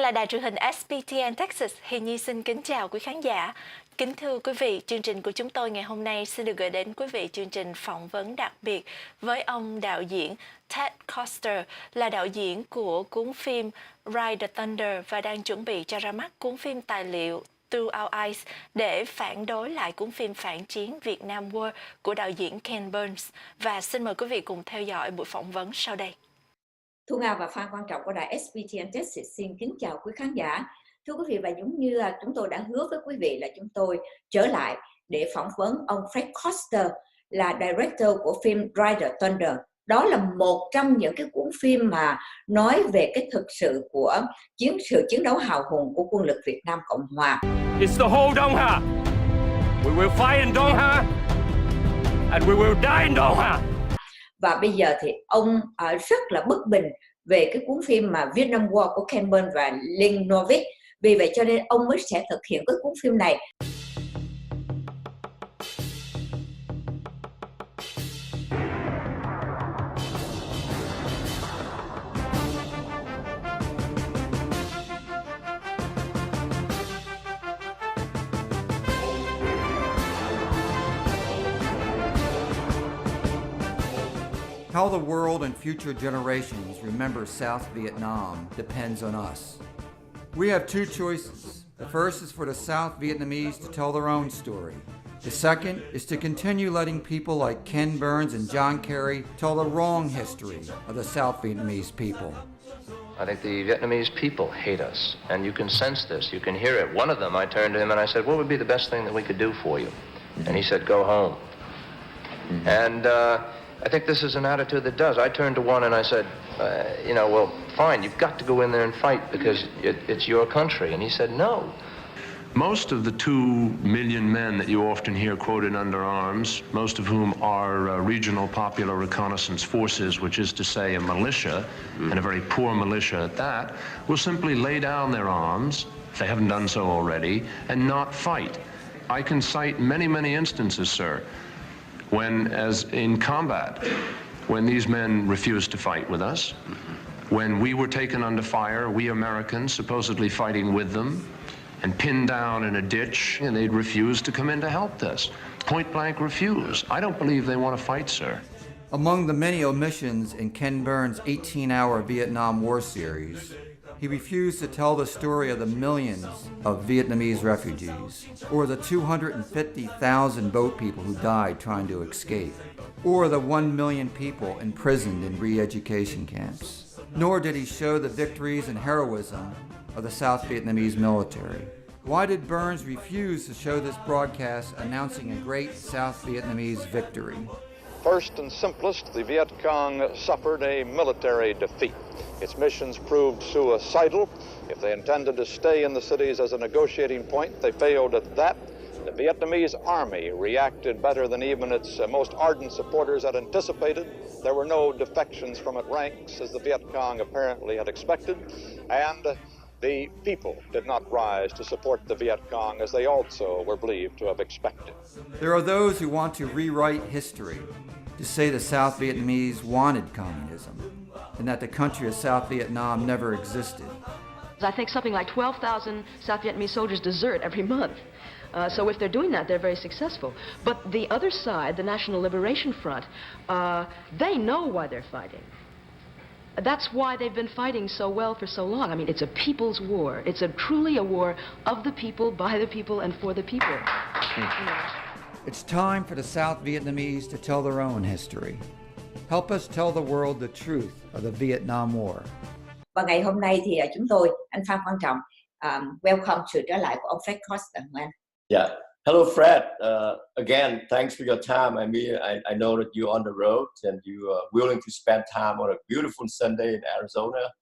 là đài truyền hình SBTN Texas. Hiền Nhi xin kính chào quý khán giả. Kính thưa quý vị, chương trình của chúng tôi ngày hôm nay xin được gửi đến quý vị chương trình phỏng vấn đặc biệt với ông đạo diễn Fred Koster, là đạo diễn của cuốn phim Ride the Thunder và đang chuẩn bị cho ra mắt cuốn phim tài liệu Through Our Eyes để phản đối lại cuốn phim phản chiến Vietnam War của đạo diễn Ken Burns. Và xin mời quý vị cùng theo dõi buổi phỏng vấn sau đây. Thu Nga và fan quan trọng của đài SBTN Texas xin kính chào quý khán giả. Thưa quý vị, và giống như chúng tôi đã hứa với quý vị là chúng tôi trở lại để phỏng vấn ông Fred Koster, là director của phim Ride the Thunder. Đó là một trong những cái cuốn phim mà nói về cái thực sự của chiến đấu hào hùng của quân lực Việt Nam Cộng Hòa. It's the whole Dong-ha. We will fight in Dong-ha and we will die in Dong-ha. Và bây giờ thì ông rất là bất bình về cái cuốn phim mà Vietnam War của Ken Burns và Lynn Novick. Vì vậy cho nên ông mới sẽ thực hiện cái cuốn phim này. How the world and future generations remember South Vietnam depends on us. We have two choices. The first is for the South Vietnamese to tell their own story. The second is to continue letting people like Ken Burns and John Kerry tell the wrong history of the South Vietnamese people. I think the Vietnamese people hate us, and you can sense this, you can hear it. One of them, I turned to him and I said, what would be the best thing that we could do for you? And he said, go home. And I think this is an attitude that does. I turned to one and I said, well, fine, you've got to go in there and fight because it's your country. And he said, no. Most of the 2 million men that you often hear quoted under arms, most of whom are regional popular reconnaissance forces, which is to say a militia, and a very poor militia at that, will simply lay down their arms, if they haven't done so already, and not fight. I can cite many, many instances, sir, when, as in combat, when these men refused to fight with us, when we were taken under fire, we Americans supposedly fighting with them, and pinned down in a ditch, and they'd refuse to come in to help us. Point blank refuse. I don't believe they want to fight, sir. Among the many omissions in Ken Burns' 18-hour Vietnam War series, he refused to tell the story of the millions of Vietnamese refugees, or the 250,000 boat people who died trying to escape, or the 1 million people imprisoned in re-education camps. Nor did he show the victories and heroism of the South Vietnamese military. Why did Burns refuse to show this broadcast announcing a great South Vietnamese victory? First and simplest, the Viet Cong suffered a military defeat. Its missions proved suicidal. If they intended to stay in the cities as a negotiating point, they failed at that. The Vietnamese army reacted better than even its most ardent supporters had anticipated. There were no defections from its ranks, as the Viet Cong apparently had expected, and the people did not rise to support the Viet Cong as they also were believed to have expected. There are those who want to rewrite history, to say the South Vietnamese wanted communism, and that the country of South Vietnam never existed. I think something like 12,000 South Vietnamese soldiers desert every month. So if they're doing that, they're very successful. But the other side, the National Liberation Front, they know why they're fighting. That's why they've been fighting so well for so long. I mean, it's a people's war. It's truly a war of the people, by the people, and for the people. It's time for the South Vietnamese to tell their own history. Help us tell the world the truth of the Vietnam War. Và ngày hôm nay thì chúng tôi, anh Phan Quan Trọng, welcome sự trở lại của ông Fred Koster. Yeah. Hello, Fred. Again, thanks for your time. I mean, I know that you're on the road and you are willing to spend time on a beautiful Sunday in Arizona.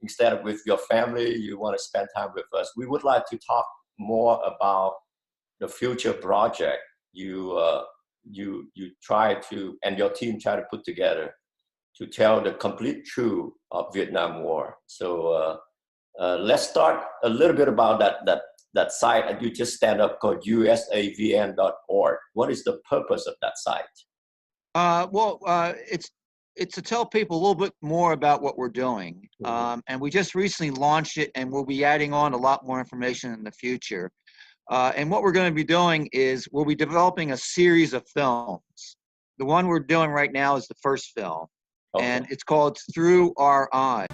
Instead of with your family, you want to spend time with us. We would like to talk more about the future project you try to, and your team try to put together to tell the complete truth of Vietnam War. So let's start a little bit about that site that you just stand up called usavn.org. What is the purpose of that site? It's it's to tell people a little bit more about what we're doing. And we just recently launched it, and we'll be adding on a lot more information in the future. And what we're going to be doing is we'll be developing a series of films. The one we're doing right now is the first film, and it's called Through Our Eyes.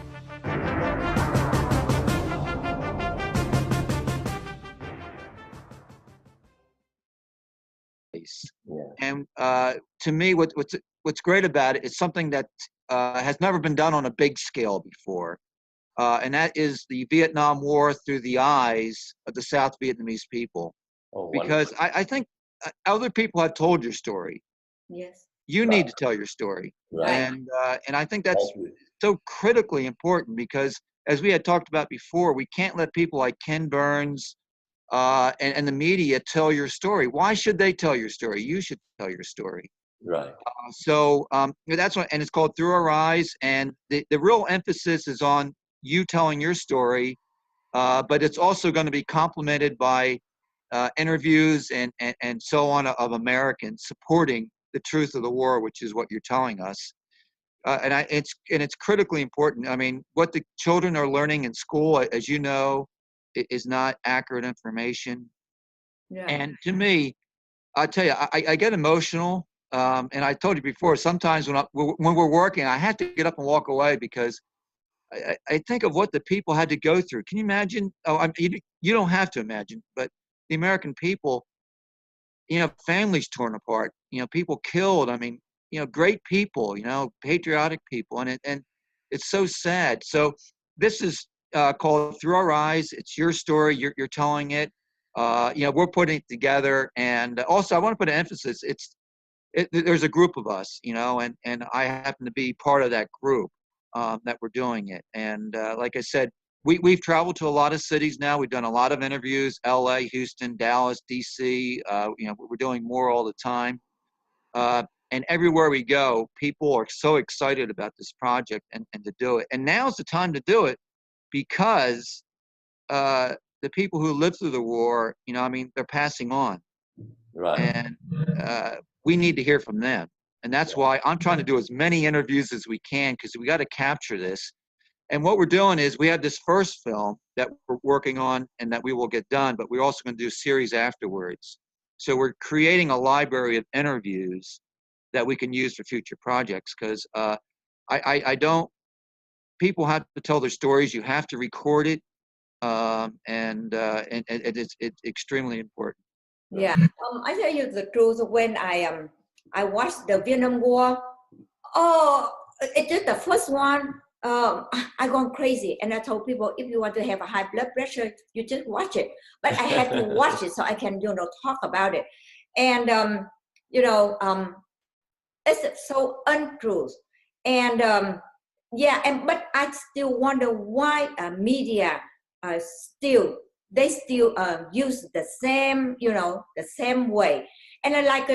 And to me, what's great about it is something that has never been done on a big scale before, and that is the Vietnam War through the eyes of the South Vietnamese people. Because I think other people have told your story. Yes. You need to tell your story, and I think that's so critically important because, as we had talked about before, we can't let people like Ken Burns and the media tell your story. Why should they tell your story? You should tell your story. Right. So that's what, and it's called Through Our Eyes, and the real emphasis is on you telling your story, but it's also going to be complemented by interviews and so on of Americans supporting the truth of the war, which is what you're telling us. It's critically important. I mean, what the children are learning in school, as you know, is not accurate information. Yeah. And to me, I tell you, I get emotional. And I told you before, sometimes when we're working, I have to get up and walk away because I think of what the people had to go through. Can you imagine? You don't have to imagine, but the American people, families torn apart, people killed. I mean, great people, patriotic people, and it's so sad. So this is called Through Our Eyes. It's your story. You're telling it. We're putting it together, and also I want to put an emphasis. There's a group of us, and I happen to be part of that group that we're doing it. And like I said, we've traveled to a lot of cities now. We've done a lot of interviews: L.A., Houston, Dallas, D.C. We're doing more all the time. And everywhere we go, people are so excited about this project and to do it. And now's the time to do it because the people who lived through the war, they're passing on. Right. And we need to hear from them. And that's why I'm trying to do as many interviews as we can, because we got to capture this. And what we're doing is we have this first film that we're working on and that we will get done, but we're also going to do a series afterwards. So we're creating a library of interviews that we can use for future projects, because people have to tell their stories. You have to record it. And it's extremely important. Yeah. I tell you the truth, when I watched the Vietnam War, it is the first one. I gone crazy, and I told people, if you want to have a high blood pressure, you just watch it. But I had to watch it so I can, talk about it. And it's so untruth. And but I still wonder why media still use the same, the same way. And like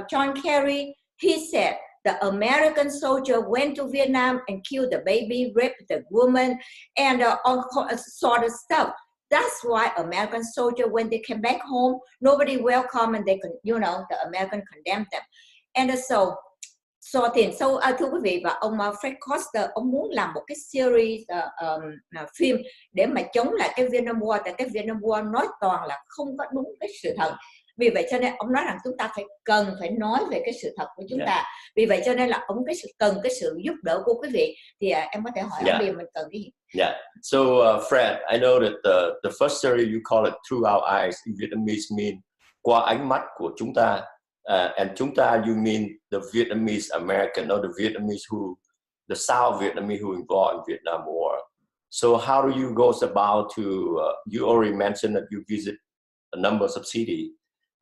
John Kerry, he said, the American soldier went to Vietnam and killed the baby, raped the woman, and all sort of stuff. That's why American soldier, when they came back home, nobody welcome, and they, the American condemned them. And so thưa quý vị, và ông Fred Koster, ông muốn làm một cái series phim để mà chống lại cái Vietnam War, tại cái Vietnam War nói toàn là không có đúng cái sự thật. Vì vậy cho nên ông nói rằng chúng ta cần phải nói về cái sự thật của chúng ta. Vì vậy cho nên là ông cần cái sự giúp đỡ của quý vị. Thì em có thể hỏi ông đi, mình cần cái gì? Yeah. So Fred, I know that the first series you call it Through Our Eyes in Vietnamese mean qua ánh mắt của chúng ta. And chúng ta, you mean the Vietnamese American, or the South Vietnamese who involved in Vietnam War. So how do you go about to, you already mentioned that you visit a number of cities.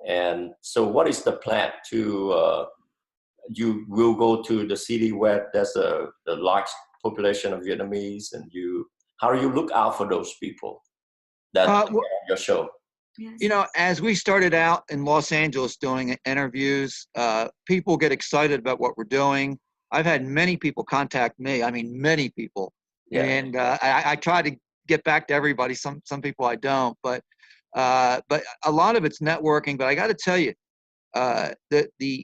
And so what is the plan to, you will go to the city where there's a large population of Vietnamese, and how do you look out for those people that on your show? Yes. As we started out in Los Angeles doing interviews, people get excited about what we're doing. I've had many people contact me. I mean, many people. Yeah. And I try to get back to everybody. Some people I don't, but a lot of it's networking. But I got to tell you, the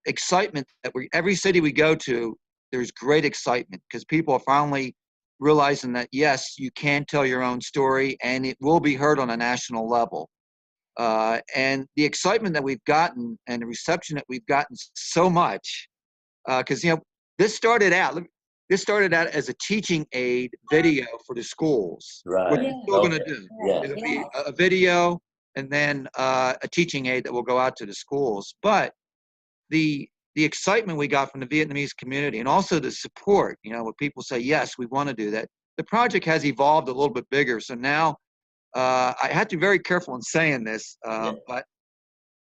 excitement that every city we go to, there's great excitement because people are finally realizing that, yes, you can tell your own story and it will be heard on a national level. And the excitement that we've gotten and the reception that we've gotten so much, because, this started out as a teaching aid video for the schools. Right. Which we're still going to do. Yeah. It'll be a video and then a teaching aid that will go out to the schools. But the excitement we got from the Vietnamese community and also the support, where people say, yes, we want to do that. The project has evolved a little bit bigger. So now I have to be very careful in saying this, but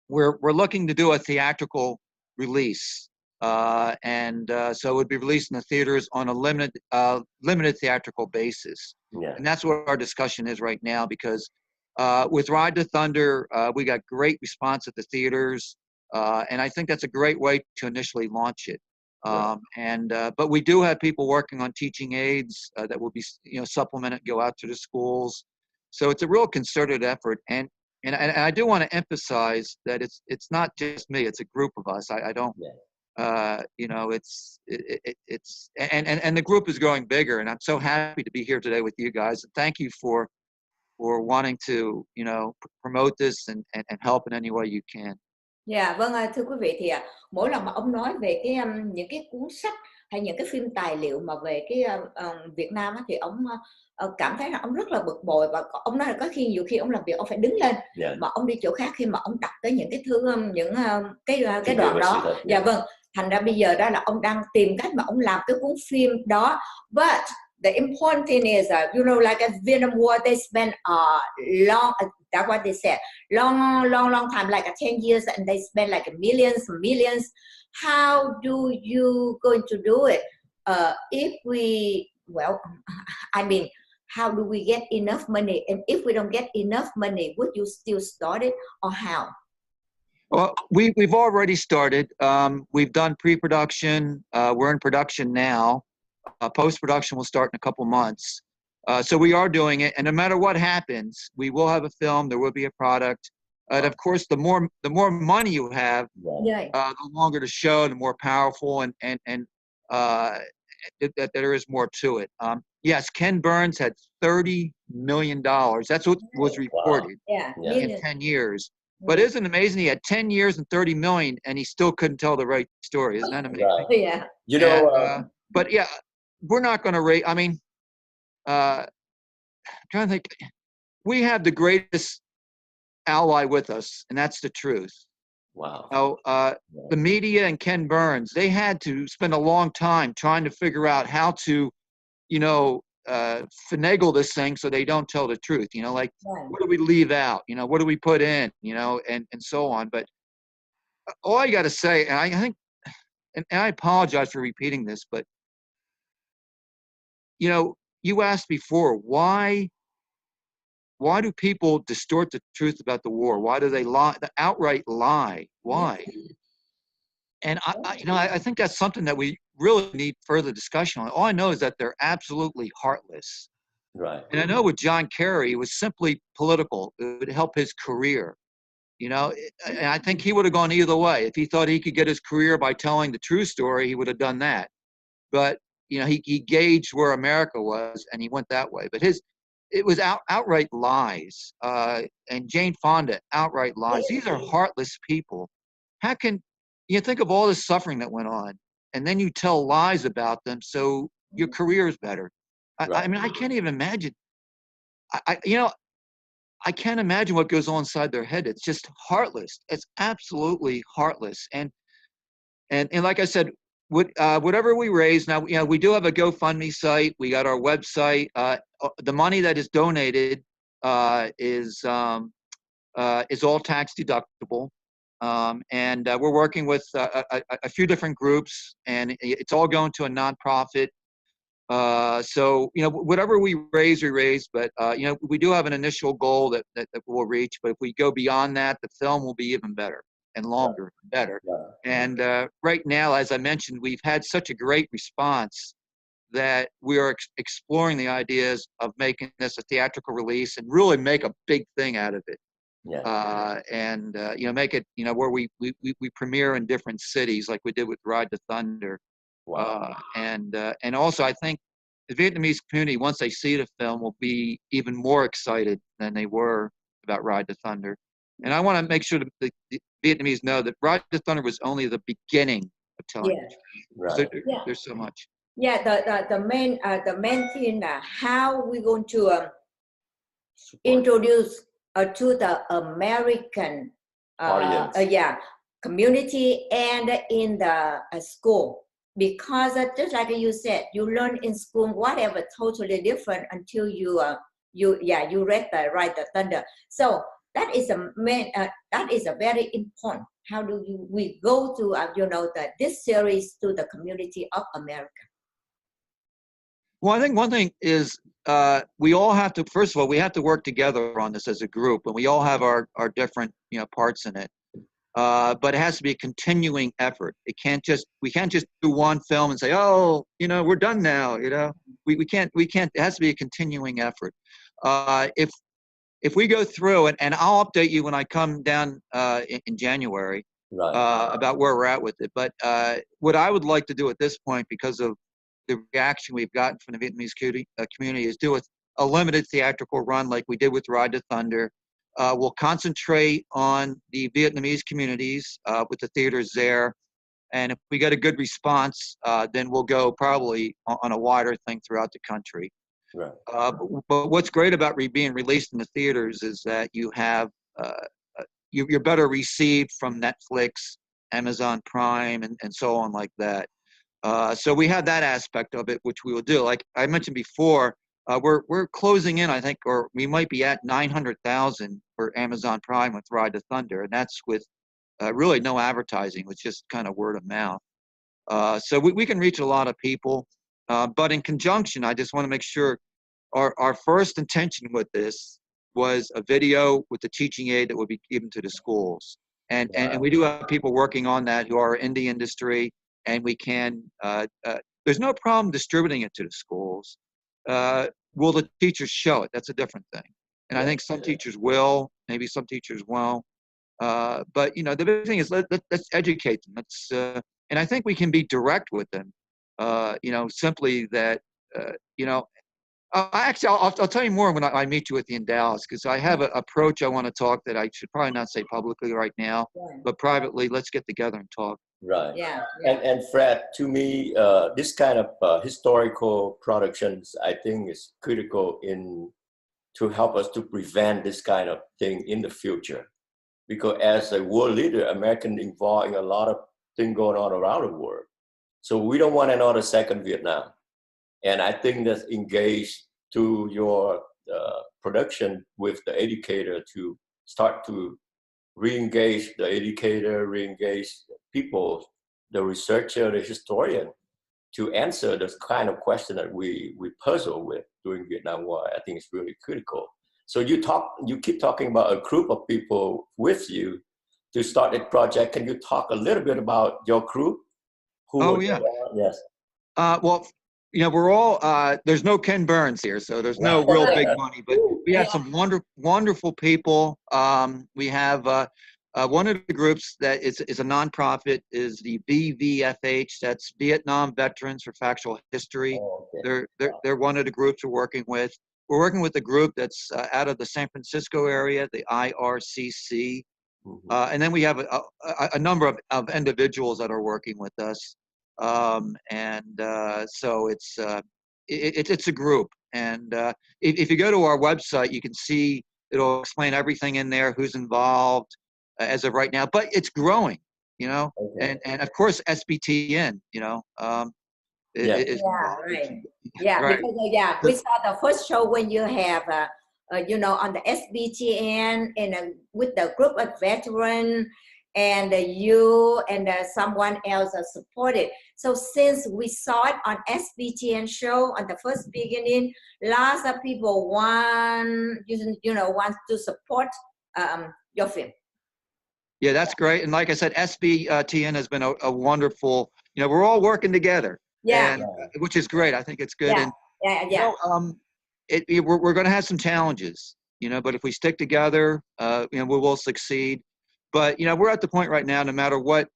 we're looking to do a theatrical release. So it would be released in the theaters on a limited theatrical basis. Yeah. And that's what our discussion is right now, because with Ride to Thunder, we got great response at the theaters. And I think that's a great way to initially launch it. But we do have people working on teaching aids that will be, supplemented, go out to the schools. So it's a real concerted effort. And I do want to emphasize that it's not just me; it's a group of us. I don't, and the group is growing bigger. And I'm so happy to be here today with you guys. And thank you for wanting to, promote this and help in any way you can. Dạ, vâng, thưa quý vị, thì mỗi lần mà ông nói về cái những cái cuốn sách hay những cái phim tài liệu mà về cái Việt Nam á, thì ông cảm thấy là ông rất là bực bội, và ông nói là có khi nhiều khi ông làm việc ông phải đứng lên, mà ông đi chỗ khác khi mà ông đọc tới những cái thứ cái đoạn đó. Dạ vâng, thành ra bây giờ đó là ông đang tìm cách mà ông làm cái cuốn phim đó. But the important thing is, like at Vietnam War, they spent long. That's what they said. Long time, like 10 years, and they spend like millions. How do you going to do it? How do we get enough money? And if we don't get enough money, would you still start it, or how? Well, we've already started. We've done pre-production. We're in production now. Post-production will start in a couple months. So we are doing it, and no matter what happens, we will have a film. There will be a product, and of course, the more money you have, the longer the show, the more powerful, and that there is more to it. Yes, Ken Burns had $30 million. That's what was reported in 10 years. But isn't it amazing? He had 10 years and 30 million, and he still couldn't tell the right story. Isn't that amazing? Yeah. But yeah, we're not going to rate. I mean, I'm trying to think. We have the greatest ally with us, and that's the truth. Wow. The media and Ken Burns, they had to spend a long time trying to figure out how to, finagle this thing so they don't tell the truth. What do we leave out? What do we put in? And so on. But all I got to say, and I think, and I apologize for repeating this, but you asked before, why do people distort the truth about the war? Why do they lie, the outright lie? Why? And I think that's something that we really need further discussion on. All I know is that they're absolutely heartless. Right. And I know with John Kerry, it was simply political. It would help his career. And I think he would have gone either way. If he thought he could get his career by telling the true story, he would have done that. But he gauged where America was, and he went that way. But it was outright lies. And Jane Fonda, outright lies. These are heartless people. How can you think of all the suffering that went on, and then you tell lies about them so your career is better? I mean, I can't even imagine. I can't imagine what goes on inside their head. It's just heartless. It's absolutely heartless. And like I said, whatever we raise now, we do have a GoFundMe site. We got our website. The money that is donated is all tax deductible. And we're working with a few different groups, and it's all going to a nonprofit. So whatever we raise, but we do have an initial goal that we'll reach. But if we go beyond that, the film will be even better and longer, better. And right now, as I mentioned, we've had such a great response that we are exploring the ideas of making this a theatrical release and really make a big thing out of it. Make it where we premiere in different cities like we did with Ride to Thunder. Wow. And also, I think the Vietnamese community, once they see the film, will be even more excited than they were about Ride to Thunder. And I want to make sure that the Vietnamese know that Ride to Thunder was only the beginning of telling Yeah. the truth. Right. There's so much. Yeah, the main thing how we going to introduce to the American Audience. community and in the school, because just like you said, you learn in school whatever totally different until you read the Ride the Thunder. So that is a main that is a very important. How do we go to this series to the community of America? Well, I think one thing is we all have to, first of all, we have to work together on this as a group, and we all have our different parts in it. But it has to be a continuing effort. We can't just do one film and say, oh, we're done now. We can't. It has to be a continuing effort. If we go through and I'll update you when I come down in January about where we're at with it. But what I would like to do at this point, because of the reaction we've gotten from the Vietnamese community, is do a limited theatrical run like we did with Ride to Thunder. We'll concentrate on the Vietnamese communities with the theaters there. And if we get a good response, then we'll go probably on a wider thing throughout the country. Right. But what's great about being released in the theaters is that you have you're better received from Netflix, Amazon Prime, and so on like that. So we have that aspect of it, which we will do. Like I mentioned before, we're closing in, I think, or we might be at 900,000 for Amazon Prime with Ride to Thunder, and that's with really no advertising, with just kind of word of mouth. So we can reach a lot of people. But in conjunction, I just want to make sure our first intention with this was a video with the teaching aid that would be given to the schools. And we do have people working on that who are in the industry, and we can, there's no problem distributing it to the schools. Will the teachers show it? That's a different thing. And I think some teachers will, maybe some teachers won't. But, the big thing is let's educate them. And I think we can be direct with them. Simply that, actually, I'll tell you more when I meet you with you in Dallas, because I have an approach I want to talk that I should probably not say publicly right now, but privately, let's get together and talk. Right. Yeah. And Fred, to me, this kind of historical productions, I think, is critical to help us to prevent this kind of thing in the future. Because as a world leader, American involved in a lot of things going on around the world. So we don't want another second Vietnam. And I think that's engaged to your production with the educator to start to re-engage the educator, re-engage people, the researcher, the historian, to answer this kind of question that we puzzle with during Vietnam War. I think it's really critical. So you keep talking about a group of people with you to start a project. Can you talk a little bit about your group? Yes. Well, we're all, there's no Ken Burns here, so there's no real big money, but we have some wonderful people. We have one of the groups that is a nonprofit is the VVFH, that's Vietnam Veterans for Factual History. Oh, okay. They're one of the groups we're working with. We're working with a group that's out of the San Francisco area, the IRCC. Mm-hmm. And then we have a number of individuals that are working with us. So it's a group. And if you go to our website, you can see it'll explain everything in there, who's involved as of right now. But it's growing, Okay. and of course SBTN, is Right. Yeah, right. Because we saw the first show when you have on the SBTN and with the group of veterans, and you and someone else supported. So since we saw it on SBTN show on the first beginning, lots of people want to support your film. Yeah, that's great. And like I said, SBTN has been a wonderful, we're all working together. Yeah. And, which is great. I think it's good. Yeah. And, we're going to have some challenges, but if we stick together, we will succeed. But, we're at the point right now, no matter what,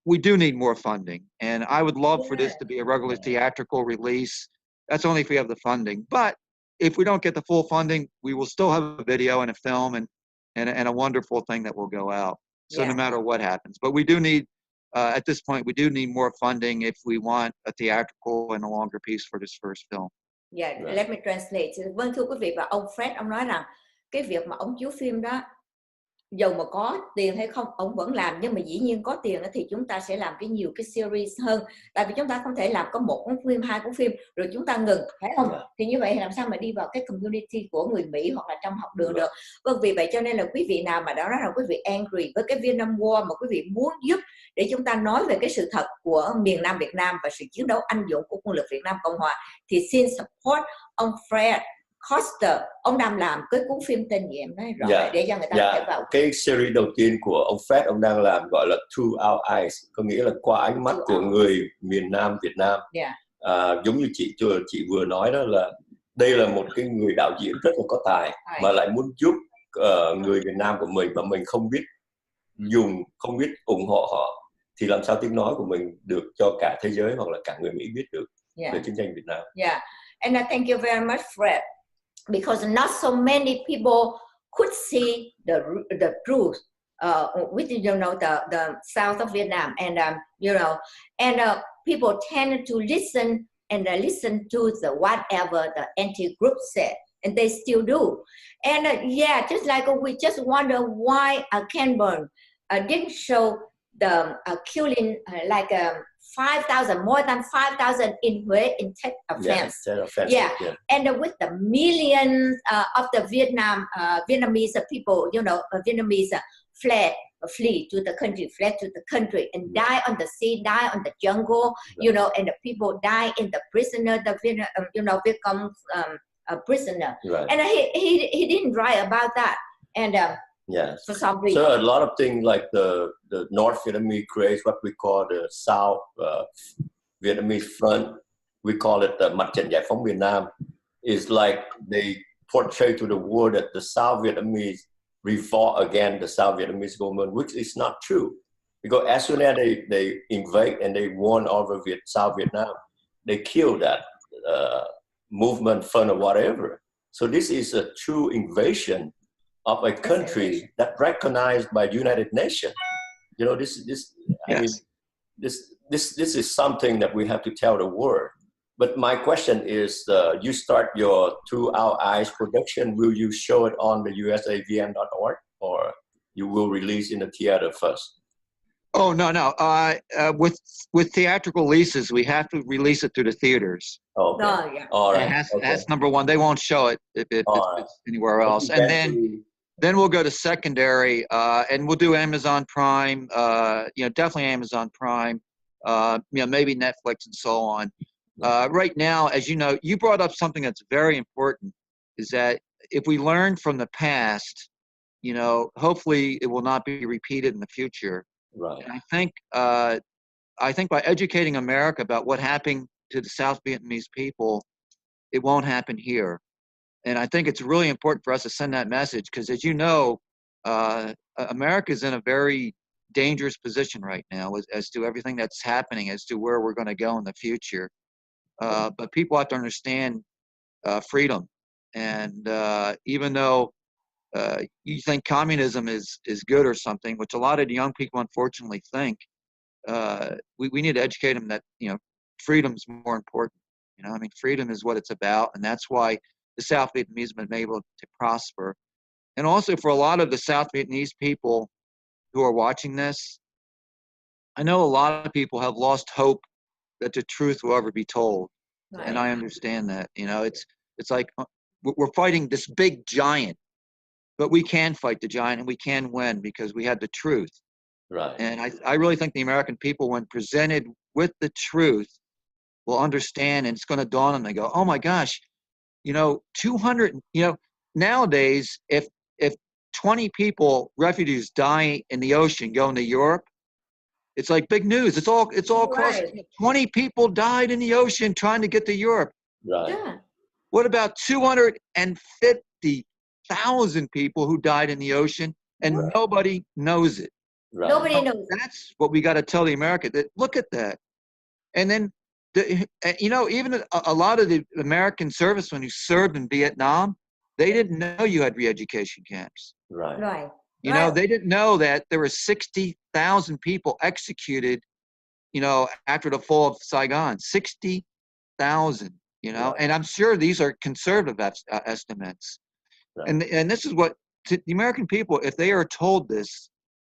we do need more funding, and I would love for this to be a regular theatrical release. That's only if we have the funding. But if we don't get the full funding, we will still have a video and a film and a wonderful thing that will go out. So no matter what happens, but we do need, at this point, we do need more funding if we want a theatrical and a longer piece for this first film. Yeah, let me translate. Vâng, thưa quý vị, và ông Fred, ông nói rằng cái việc mà ông chiếu phim đó, dầu mà có tiền hay không ông vẫn làm, nhưng mà dĩ nhiên có tiền thì chúng ta sẽ làm nhiều cái series hơn, tại vì chúng ta không thể làm có một cuốn phim, 2 cuốn phim rồi chúng ta ngừng, phải không? Thì như vậy làm sao mà đi vào cái community của người Mỹ hoặc là trong học đường được. Vâng, vì vậy cho nên là quý vị nào mà đó là quý vị angry với cái Vietnam War mà quý vị muốn giúp để chúng ta nói về cái sự thật của miền Nam Việt Nam và sự chiến đấu anh dũng của quân lực Việt Nam Cộng Hòa, thì xin support ông Fred Koster. Ông đang làm cái cuốn phim tên gì em nói rõ để cho người ta có thể vào. Cái series đầu tiên của ông Fred, ông đang làm gọi là Through Our Eyes, có nghĩa là qua ánh mắt của người miền Nam Việt Nam. Giống như chị vừa nói đó, là đây là một cái người đạo diễn rất là có tài mà lại muốn giúp người miền Nam của mình mà mình không biết không biết ủng hộ họ, thì làm sao tiếng nói của mình được cho cả thế giới hoặc là cả người Mỹ biết được về chiến tranh Việt Nam. And thank you very much, Fred. Because not so many people could see the truth with the south of Vietnam, and people tend to listen to the whatever the anti-group said, and they still do. And just like we just wonder why Canberra didn't show the killing more than 5,000 in Hue in Tet Offense. And with the millions of the Vietnamese people, Vietnamese flee to the country, and die on the sea, die on the jungle, and the people die in the prisoner, the Vietcong prisoner. And he didn't write about that. And for some reason. So a lot of things like the North Vietnamese creates what we call the South Vietnamese Front. We call it the Mặt trận Giải phóng Việt Nam. Is like they portray to the world that the South Vietnamese revolt against the South Vietnamese government, which is not true. Because as soon as they invade and they won over South Vietnam, they kill that movement, fund or whatever. So this is a true invasion of a country that recognized by United Nations. This is something that we have to tell the world. But my question is, you start your Through Our Eyes production, will you show it on the usavn.org, or you will release in the theater first? Oh, no. With theatrical releases, we have to release it to the theaters. Okay. All right. That's number one. They won't show it if it's anywhere else. And then we'll go to secondary, and we'll do Amazon Prime, definitely Amazon Prime, maybe Netflix and so on. Right now, as you know, you brought up something that's very important, is that if we learn from the past, hopefully it will not be repeated in the future. Right. And I think by educating America about what happened to the South Vietnamese people, it won't happen here. And I think it's really important for us to send that message, because as you know, America is in a very dangerous position right now as to everything that's happening, as to where we're going to go in the future. But people have to understand freedom. And even though you think communism is good or something, which a lot of the young people unfortunately think, we need to educate them that, freedom's more important. Freedom is what it's about, and that's why the South Vietnamese have been able to prosper. And also for a lot of the South Vietnamese people who are watching this, I know a lot of people have lost hope that the truth will ever be told. Right. And I understand that. It's like we're fighting this big giant, but we can fight the giant and we can win because we have the truth. Right. And I really think the American people, when presented with the truth, will understand, and it's going to dawn on them. They go, oh my gosh, 200, nowadays, if 20 people, refugees, die in the ocean going to Europe, it's like big news. It's all across. 20 people died in the ocean trying to get to Europe. Right. Yeah. What about 250,000 people who died in the ocean and nobody knows it? Right. Nobody knows. That's what we got to tell the American. That look at that, and then even a lot of the American servicemen who served in Vietnam, they didn't know you had re-education camps. Right. Right. You know, they didn't know that there were 60,000 people executed, after the fall of Saigon. 60,000, Right. and I'm sure these are conservative estimates. Right. And this is what, to the American people, if they are told this,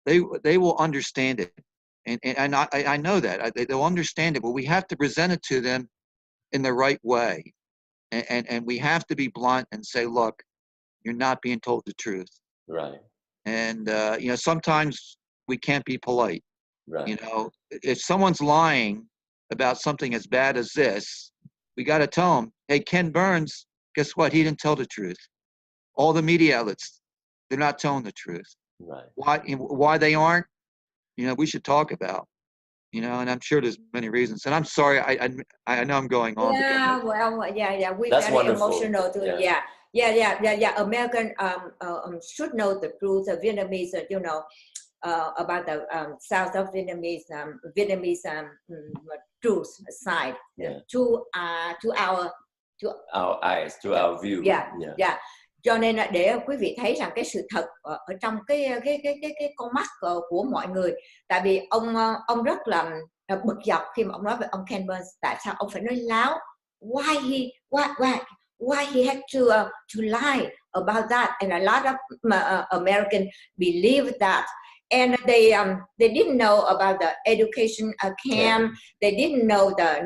they will understand it. And I know that. They'll understand it, but we have to present it to them in the right way. And we have to be blunt and say, look, you're not being told the truth. Right. And, sometimes we can't be polite. Right. If someone's lying about something as bad as this, we got to tell them, hey, Ken Burns, guess what? He didn't tell the truth. All the media outlets, they're not telling the truth. Right. Why they aren't, we should talk about, and I'm sure there's many reasons. And I'm sorry, I know I'm going on. Yeah, well, we're That's very wonderful. emotional too. Yeah. American should know the truth. Vietnamese, about the south of Vietnamese truth side. Yeah. To Our eyes, to our view. Yeah. Cho nên là để quý vị thấy rằng cái sự thật ở trong cái con mắt của mọi người. Tại vì ông rất là bực dọc khi mà ông nói về ông Ken Burns. Tại sao ông phải nói láo? Why he had to lie about that? And a lot of Americans believe that. And they didn't know about the education camp. They didn't know the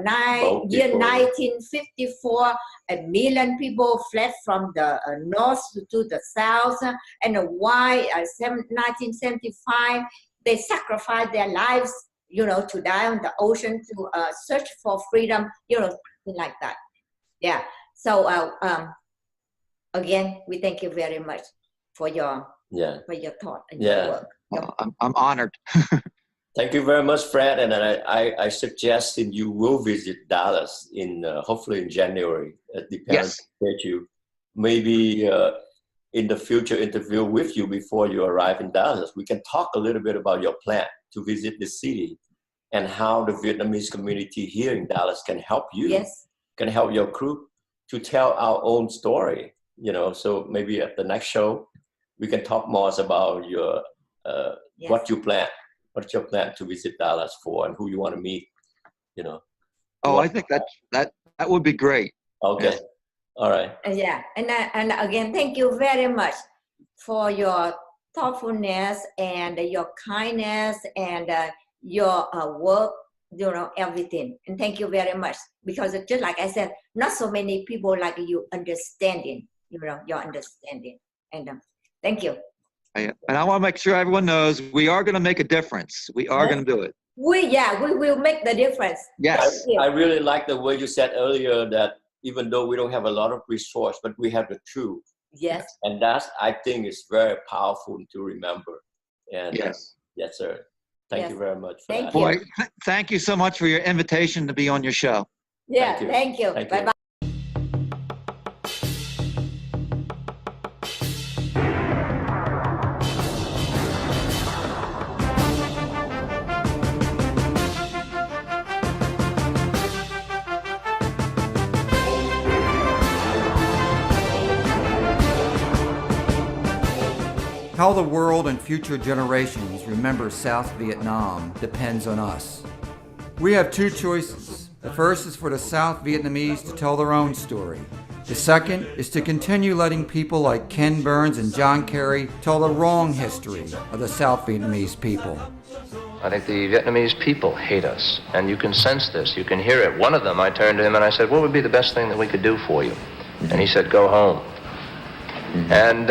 year 1954. 1 million people fled from the north to the south. And why 1975 they sacrificed their lives, to die on the ocean to search for freedom, something like that. Yeah. So again, we thank you very much for your thought and your work. I'm honored. Thank you very much, Fred. And I suggest that you will visit Dallas hopefully in January at the parent statue. Maybe in the future interview with you before you arrive in Dallas, we can talk a little bit about your plan to visit the city and how the Vietnamese community here in Dallas can help you, can help your crew to tell our own story. So maybe at the next show, we can talk more about your what you plan. What's your plan to visit Dallas for, and who you want to meet? Oh, I think that would be great. Okay. Yeah. All right. And again, thank you very much for your thoughtfulness and your kindness and your work. Everything. And thank you very much, because just like I said, not so many people like you understanding. Your understanding. And thank you. And I want to make sure everyone knows we are going to make a difference. We are going to do it. We will make the difference. Yes. I really like the way you said earlier that even though we don't have a lot of resource, but we have the truth. Yes. And that, I think, is very powerful to remember. And yes, sir. Thank you very much for that. Boy, thank you so much for your invitation to be on your show. Yeah, thank you. Bye-bye. How the world and future generations remember South Vietnam depends on us. We have two choices. The first is for the South Vietnamese to tell their own story. The second is to continue letting people like Ken Burns and John Kerry tell the wrong history of the South Vietnamese people. I think the Vietnamese people hate us, and you can sense this, you can hear it. One of them, I turned to him and I said, what would be the best thing that we could do for you? And he said, go home. And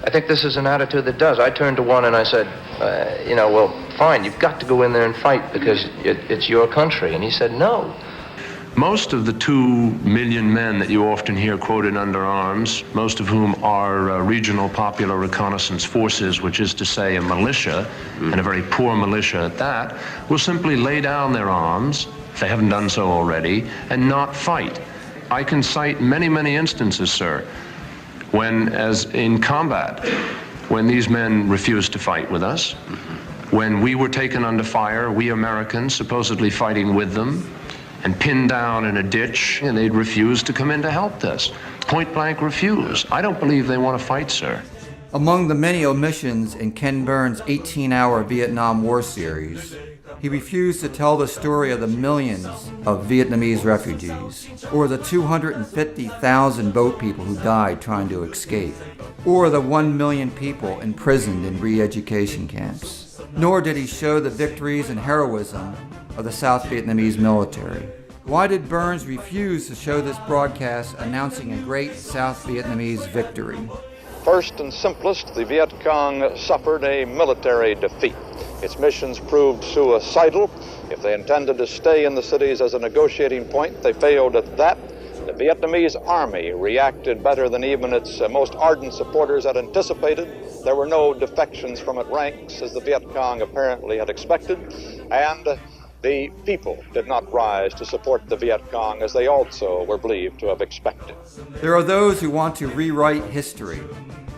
I think this is an attitude that does. I turned to one and I said, well, fine, you've got to go in there and fight because it's your country. And he said, no. Most of the 2 million men that you often hear quoted under arms, most of whom are regional popular reconnaissance forces, which is to say a militia, and a very poor militia at that, will simply lay down their arms, if they haven't done so already, and not fight. I can cite many, many instances, sir, when, as in combat, when these men refused to fight with us, when we were taken under fire, we Americans supposedly fighting with them, and pinned down in a ditch, and they'd refuse to come in to help us. Point blank refuse. I don't believe they want to fight, sir. Among the many omissions in Ken Burns' 18-hour Vietnam War series, he refused to tell the story of the millions of Vietnamese refugees, or the 250,000 boat people who died trying to escape, or the 1 million people imprisoned in re-education camps. Nor did he show the victories and heroism of the South Vietnamese military. Why did Burns refuse to show this broadcast announcing a great South Vietnamese victory? First and simplest, the Viet Cong suffered a military defeat. Its missions proved suicidal. If they intended to stay in the cities as a negotiating point, they failed at that. The Vietnamese army reacted better than even its most ardent supporters had anticipated. There were no defections from its ranks, as the Viet Cong apparently had expected, and the people did not rise to support the Viet Cong as they also were believed to have expected. There are those who want to rewrite history,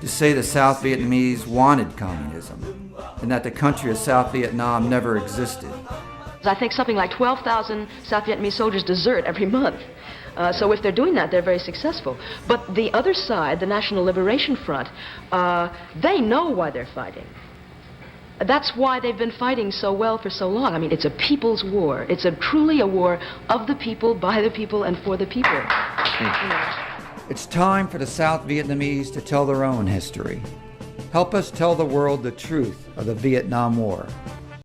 to say the South Vietnamese wanted communism, and that the country of South Vietnam never existed. I think something like 12,000 South Vietnamese soldiers desert every month. So if they're doing that, they're very successful. But the other side, the National Liberation Front, they know why they're fighting. That's why they've been fighting so well for so long. I mean, it's a people's war. It's truly a war of the people, by the people, and for the people. It's time for the South Vietnamese to tell their own history. Help us tell the world the truth of the Vietnam War.